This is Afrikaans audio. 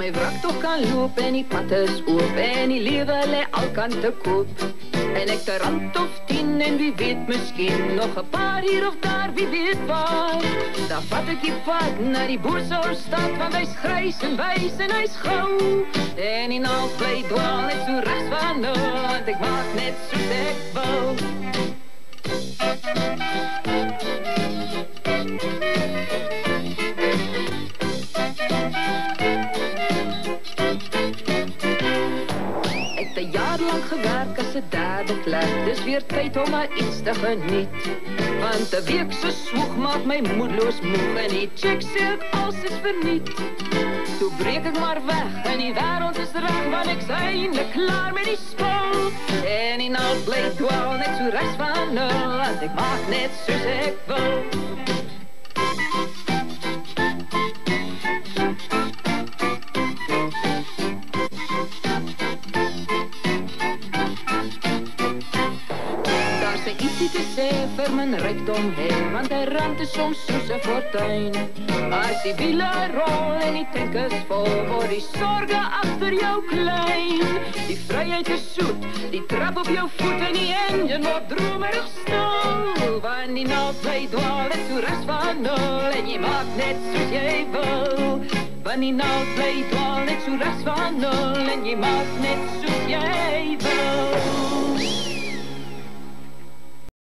my wrak toch kan loop en die pad is oop en die lewe lê alkante koop. En ek 'n rand of 10 en wie weet miskien nog 'n paar hier of daar, wie weet waar. Dan vat ek die pad na die boersoustad, want hy's grys en wys en hy's gou. En die naald bly dwaal net so regs van nul, want ek maak net soos ek wil. Ek het 'n jaar lank gewerk as 'n derde klerk, dis weer tyd om maar iets te geniet. Want 'n week so swoeg maak my moedeloos moeg en die check sê ek alles is verniet. Toe breek ek maar weg en die wêreld is reg, want ek's eintlik klaar met die spul. En die naald bly dwaal net so regs van nul, want ek maak net soos ek wil. Ietsie te sê vir myn rykdom hê, want 'n rand is soms soos 'n fortuin. As die wiele rol en die tank is vol, word die sorge agter jou klein. Die vryheid is soet, die trap op jou voet en die engine word dromerig stil. Want die naald bly dwaal net so regs van nul en jy maak net soos jy wil. Want die naald bly dwaal net so regs van nul en jy maak net soos jy wil.